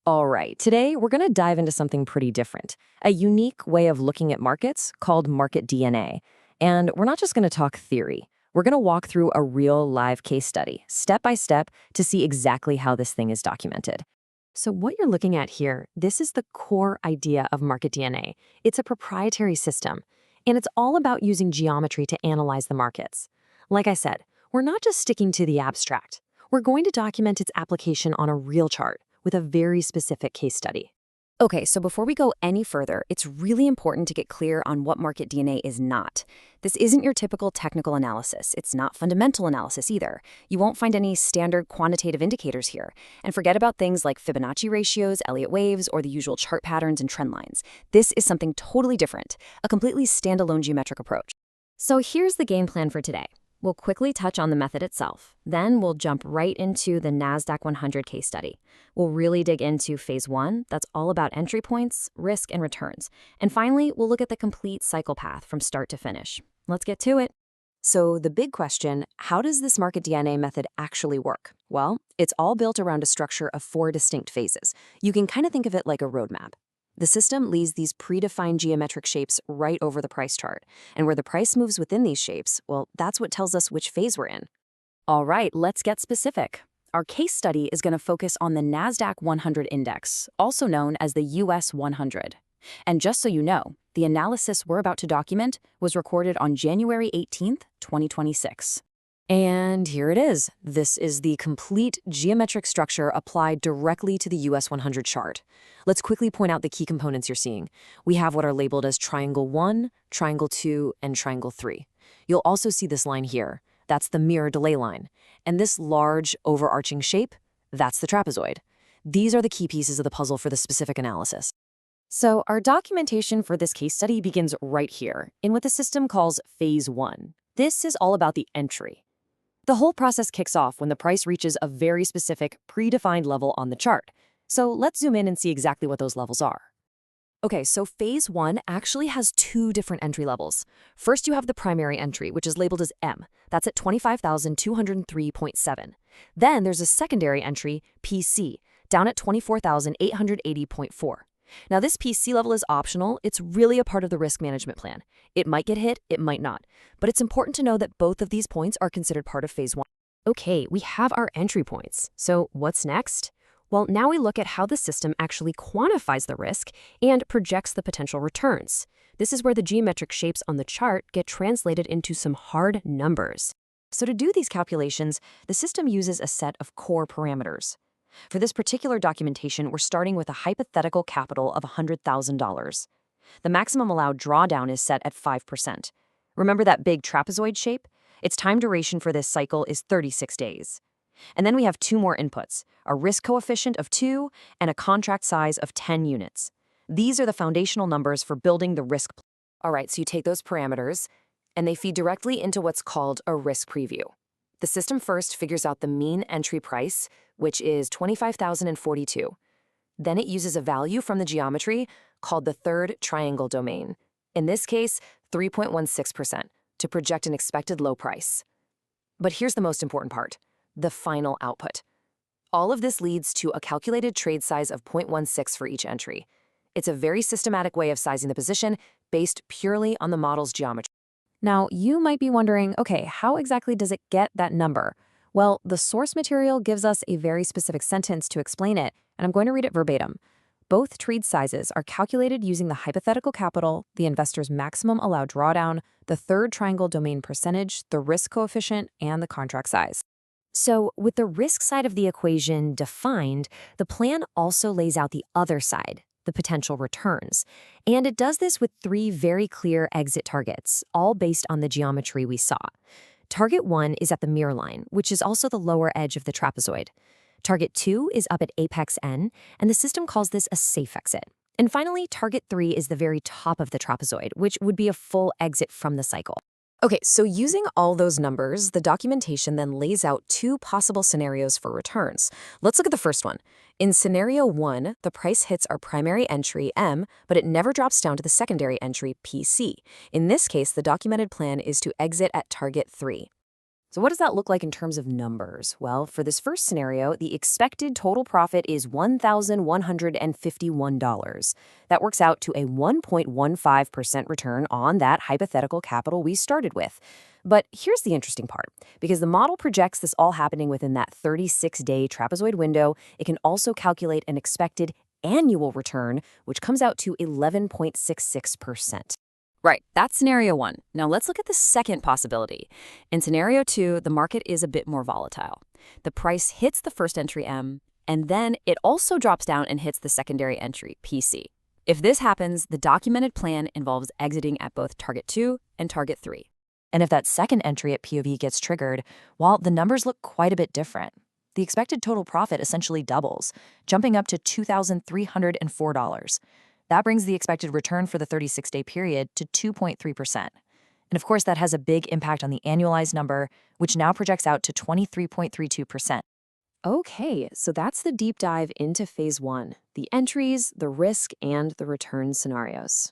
All right, today we're going to dive into something pretty different, a unique way of looking at markets called market DNA. And we're not just going to talk theory. We're going to walk through a real live case study, step by step, to see exactly how this thing is documented. So what you're looking at here, this is the core idea of market DNA. It's a proprietary system, and it's all about using geometry to analyze the markets. Like I said, we're not just sticking to the abstract. We're going to document its application on a real chart with a very specific case study. Okay, so before we go any further, it's really important to get clear on what market DNA is not. This isn't your typical technical analysis. It's not fundamental analysis either. You won't find any standard quantitative indicators here. And forget about things like Fibonacci ratios, Elliott waves, or the usual chart patterns and trend lines. This is something totally different, a completely standalone geometric approach. So here's the game plan for today. We'll quickly touch on the method itself. Then we'll jump right into the NASDAQ 100 case study. We'll really dig into phase one. That's all about entry points, risk, and returns. And finally, we'll look at the complete cycle path from start to finish. Let's get to it. So the big question, how does this market DNA method actually work? Well, it's all built around a structure of 4 distinct phases. You can kind of think of it like a roadmap. The system leaves these predefined geometric shapes right over the price chart. And where the price moves within these shapes, well, that's what tells us which phase we're in. All right, let's get specific. Our case study is going to focus on the NASDAQ 100 index, also known as the US100. And just so you know, the analysis we're about to document was recorded on January 18th, 2026. And here it is. This is the complete geometric structure applied directly to the US 100 chart. Let's quickly point out the key components you're seeing. We have what are labeled as triangle 1, triangle 2, and triangle 3. You'll also see this line here. That's the mirror delay line. And this large, overarching shape, that's the trapezoid. These are the key pieces of the puzzle for the specific analysis. So our documentation for this case study begins right here, in what the system calls phase 1. This is all about the entry. The whole process kicks off when the price reaches a very specific, predefined level on the chart. So let's zoom in and see exactly what those levels are. Okay, so phase 1 actually has 2 different entry levels. First, you have the primary entry, which is labeled as M. That's at 25,203.7. Then there's a secondary entry, PC, down at 24,880.4. Now, this PC level is optional. It's really a part of the risk management plan. It might get hit, it might not. But it's important to know that both of these points are considered part of phase 1. Okay, we have our entry points. So what's next? Well, now we look at how the system actually quantifies the risk and projects the potential returns. This is where the geometric shapes on the chart get translated into some hard numbers. So to do these calculations, the system uses a set of core parameters. For this particular documentation, we're starting with a hypothetical capital of $100,000. The maximum allowed drawdown is set at 5%. Remember that big trapezoid shape? Its time duration for this cycle is 36 days. And then we have 2 more inputs, a risk coefficient of 2 and a contract size of 10 units. These are the foundational numbers for building the risk. All right, so you take those parameters, and they feed directly into what's called a risk preview. The system first figures out the mean entry price, which is $25,042. Then it uses a value from the geometry called the third triangle domain, in this case, 3.16%, to project an expected low price. But here's the most important part, the final output. All of this leads to a calculated trade size of 0.16 for each entry. It's a very systematic way of sizing the position based purely on the model's geometry. Now, you might be wondering, okay, how exactly does it get that number? Well, the source material gives us a very specific sentence to explain it, and I'm going to read it verbatim. Both trade sizes are calculated using the hypothetical capital, the investor's maximum allowed drawdown, the third triangle domain percentage, the risk coefficient, and the contract size. So, with the risk side of the equation defined, the plan also lays out the other side, the potential returns. And it does this with 3 very clear exit targets, all based on the geometry we saw. Target 1 is at the mirror line, which is also the lower edge of the trapezoid. Target 2 is up at apex N, and the system calls this a safe exit. And finally, target 3 is the very top of the trapezoid, which would be a full exit from the cycle. Okay, so using all those numbers, the documentation then lays out 2 possible scenarios for returns. Let's look at the first one. In scenario 1, the price hits our primary entry, M, but it never drops down to the secondary entry, PC. In this case, the documented plan is to exit at target 3. So what does that look like in terms of numbers? Well, for this first scenario, the expected total profit is $1,151. That works out to a 1.15% return on that hypothetical capital we started with. But here's the interesting part. Because the model projects this all happening within that 36-day trapezoid window, it can also calculate an expected annual return, which comes out to 11.66%. Right, that's scenario one. Now let's look at the second possibility. In scenario two, the market is a bit more volatile. The price hits the first entry M, and then it also drops down and hits the secondary entry, PC. If this happens, the documented plan involves exiting at both target 2 and target 3. And if that second entry at POV gets triggered, well, the numbers look quite a bit different. The expected total profit essentially doubles, jumping up to $2,304. That brings the expected return for the 36-day period to 2.3%. And of course, that has a big impact on the annualized number, which now projects out to 23.32%. Okay, so that's the deep dive into phase one, the entries, the risk, and the return scenarios.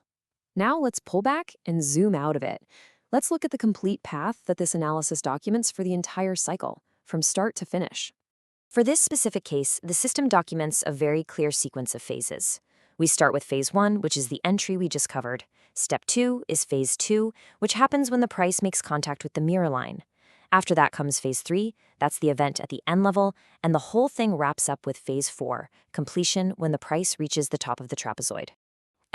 Now let's pull back and zoom out of it. Let's look at the complete path that this analysis documents for the entire cycle, from start to finish. For this specific case, the system documents a very clear sequence of phases. We start with phase 1, which is the entry we just covered. Step 2 is phase 2, which happens when the price makes contact with the mirror line. After that comes phase 3, that's the event at the end level, and the whole thing wraps up with phase 4, completion when the price reaches the top of the trapezoid.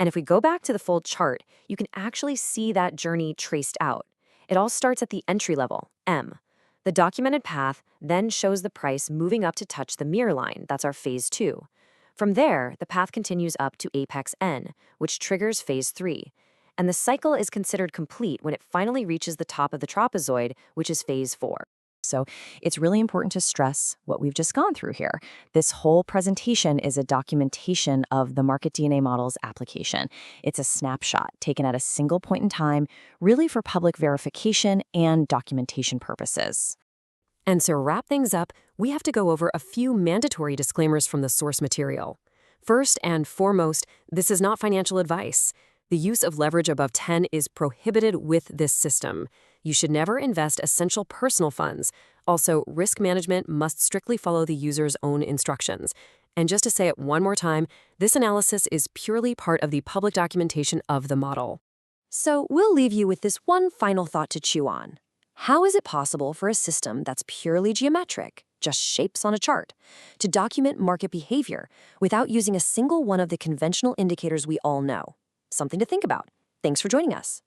And if we go back to the full chart, you can actually see that journey traced out. It all starts at the entry level, M. The documented path then shows the price moving up to touch the mirror line, that's our phase 2. From there, the path continues up to apex N, which triggers phase 3. And the cycle is considered complete when it finally reaches the top of the trapezoid, which is phase 4. So it's really important to stress what we've just gone through here. This whole presentation is a documentation of the market DNA model's application. It's a snapshot taken at a single point in time, really for public verification and documentation purposes. And to wrap things up, we have to go over a few mandatory disclaimers from the source material. First and foremost, this is not financial advice. The use of leverage above 10 is prohibited with this system. You should never invest essential personal funds. Also, risk management must strictly follow the user's own instructions. And just to say it one more time, this analysis is purely part of the public documentation of the model. So we'll leave you with this one final thought to chew on. How is it possible for a system that's purely geometric, just shapes on a chart, to document market behavior without using a single one of the conventional indicators we all know? Something to think about. Thanks for joining us.